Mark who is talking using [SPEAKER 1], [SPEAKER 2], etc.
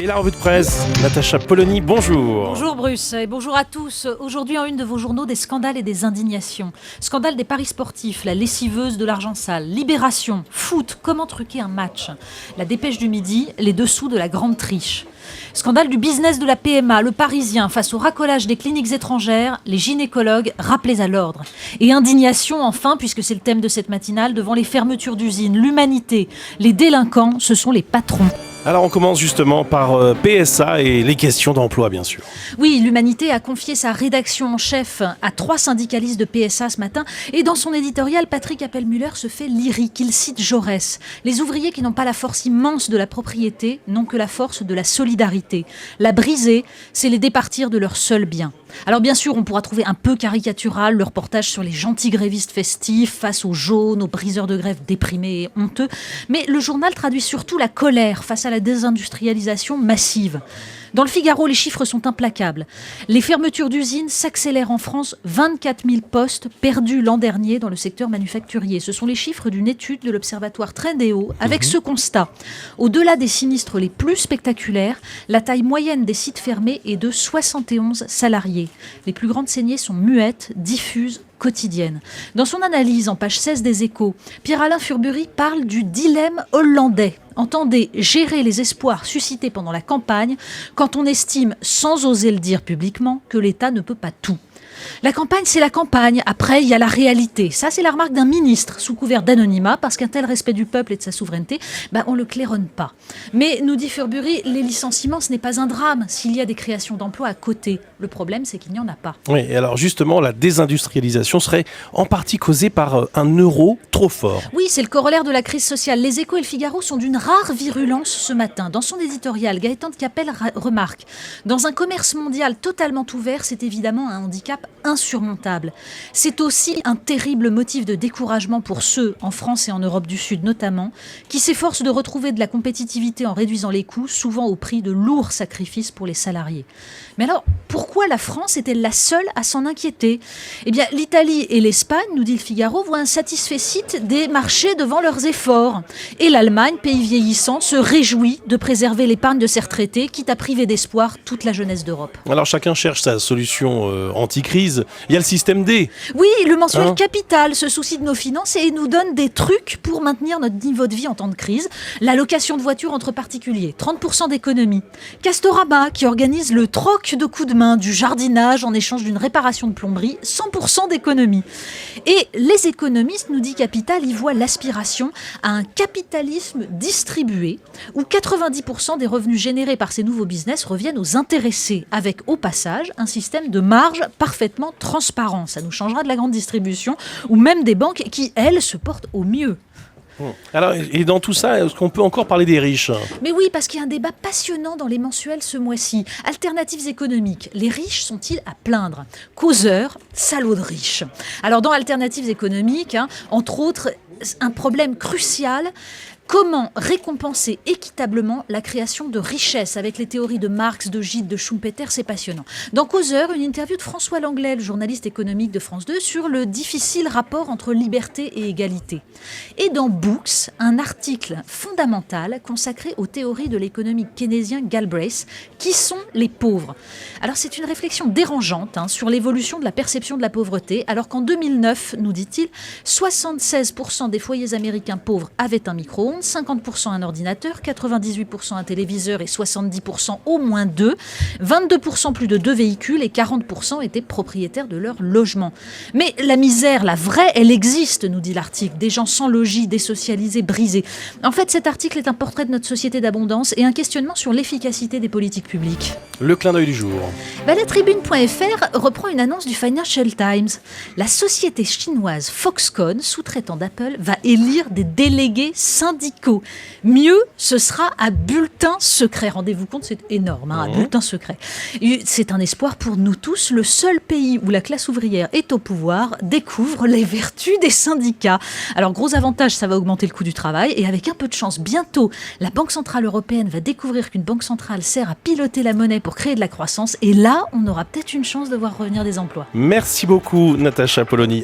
[SPEAKER 1] Et la revue de presse, Natacha Polony, bonjour.
[SPEAKER 2] Bonjour Bruce et bonjour à tous. Aujourd'hui en une de vos journaux, des scandales et des indignations. Scandale des paris sportifs, la lessiveuse de l'argent sale, Libération, foot, comment truquer un match, la dépêche du midi, les dessous de la grande triche. Scandale du business de la PMA, le Parisien, face au racolage des cliniques étrangères, les gynécologues rappelés à l'ordre. Et indignation enfin, puisque c'est le thème de cette matinale, devant les fermetures d'usines, l'humanité, les délinquants, ce sont les patrons.
[SPEAKER 1] Alors on commence justement par PSA et les questions d'emploi bien sûr.
[SPEAKER 2] Oui, l'Humanité a confié sa rédaction en chef à 3 syndicalistes de PSA ce matin et dans son éditorial, Patrick Appelmüller se fait lyrique. Il cite Jaurès. Les ouvriers qui n'ont pas la force immense de la propriété n'ont que la force de la solidarité. La briser, c'est les départir de leur seul bien. Alors bien sûr, on pourra trouver un peu caricatural le reportage sur les gentils grévistes festifs face aux jaunes, aux briseurs de grève déprimés et honteux, mais le journal traduit surtout la colère face à la désindustrialisation massive. Dans le Figaro, les chiffres sont implacables. Les fermetures d'usines s'accélèrent en France, 24 000 postes perdus l'an dernier dans le secteur manufacturier. Ce sont les chiffres d'une étude de l'Observatoire Trendéo avec ce constat. Au-delà des sinistres les plus spectaculaires, la taille moyenne des sites fermés est de 71 salariés. Les plus grandes saignées sont muettes, diffuses, quotidiennes. Dans son analyse, en page 16 des Échos, Pierre-Alain Furbury parle du dilemme hollandais. Entendez, gérer les espoirs suscités pendant la campagne quand on estime, sans oser le dire publiquement, que l'État ne peut pas tout. La campagne, c'est la campagne. Après, il y a la réalité. Ça, c'est la remarque d'un ministre sous couvert d'anonymat, parce qu'un tel respect du peuple et de sa souveraineté, on ne le claironne pas. Mais, nous dit Furbury, les licenciements, ce n'est pas un drame s'il y a des créations d'emplois à côté. Le problème, c'est qu'il n'y en a pas.
[SPEAKER 1] Oui, et alors justement, la désindustrialisation serait en partie causée par un euro trop fort.
[SPEAKER 2] Oui, c'est le corollaire de la crise sociale. Les Échos et le Figaro sont d'une rare virulence ce matin. Dans son éditorial, Gaëtan de Capelle remarque « Dans un commerce mondial totalement ouvert, c'est évidemment un handicap insurmontable. C'est aussi un terrible motif de découragement pour ceux, en France et en Europe du Sud notamment, qui s'efforcent de retrouver de la compétitivité en réduisant les coûts, souvent au prix de lourds sacrifices pour les salariés. » Mais alors, pourquoi la France est-elle la seule à s'en inquiéter ? Eh bien, l'Italie et l'Espagne, nous dit le Figaro, voient un satisfecit des marchés devant leurs efforts. Et l'Allemagne, pays vieillissant, se réjouit de préserver l'épargne de ses retraités, quitte à priver d'espoir toute la jeunesse d'Europe.
[SPEAKER 1] Alors chacun cherche sa solution anti-crise. Il y a le système D.
[SPEAKER 2] Oui, le mensuel Capital se soucie de nos finances et nous donne des trucs pour maintenir notre niveau de vie en temps de crise. La location de voitures entre particuliers, 30% d'économie. Castorama, qui organise le troc de coups de main, du jardinage en échange d'une réparation de plomberie, 100% d'économie. Et les économistes, nous dit Capital, y voient l'aspiration à un capitalisme distribué, où 90% des revenus générés par ces nouveaux business reviennent aux intéressés, avec au passage un système de marge parfaitement transparent. Ça nous changera de la grande distribution, ou même des banques qui, elles, se portent au mieux.
[SPEAKER 1] Alors, et dans tout ça, est-ce qu'on peut encore parler des riches ?
[SPEAKER 2] Mais oui, parce qu'il y a un débat passionnant dans les mensuels ce mois-ci. Alternatives économiques, les riches sont-ils à plaindre ? Causeur, salaud de riches. Alors dans Alternatives économiques, entre autres, un problème crucial. Comment récompenser équitablement la création de richesses avec les théories de Marx, de Gide, de Schumpeter, c'est passionnant. Dans Causeur, une interview de François Langlais, le journaliste économique de France 2, sur le difficile rapport entre liberté et égalité. Et dans Books, un article fondamental consacré aux théories de l'économie keynésien Galbraith, qui sont les pauvres. Alors c'est une réflexion dérangeante sur l'évolution de la perception de la pauvreté, alors qu'en 2009, nous dit-il, 76% des foyers américains pauvres avaient un micro-ondes, 50% un ordinateur, 98% un téléviseur et 70% au moins 2, 22% plus de 2 véhicules et 40% étaient propriétaires de leur logement. Mais la misère, la vraie, elle existe, nous dit l'article. Des gens sans logis, désocialisés, brisés. En fait, cet article est un portrait de notre société d'abondance et un questionnement sur l'efficacité des politiques publiques.
[SPEAKER 1] Le clin d'œil du jour.
[SPEAKER 2] La Tribune.fr reprend une annonce du Financial Times. La société chinoise Foxconn, sous-traitant d'Apple, va élire des délégués syndicaux. Mieux, ce sera à bulletin secret. Rendez-vous compte, c'est énorme, à bulletin secret. Et c'est un espoir pour nous tous. Le seul pays où la classe ouvrière est au pouvoir découvre les vertus des syndicats. Alors, gros avantage, ça va augmenter le coût du travail. Et avec un peu de chance, bientôt, la Banque Centrale Européenne va découvrir qu'une banque centrale sert à piloter la monnaie pour créer de la croissance. Et là, on aura peut-être une chance de voir revenir des emplois.
[SPEAKER 1] Merci beaucoup, Natacha Polony.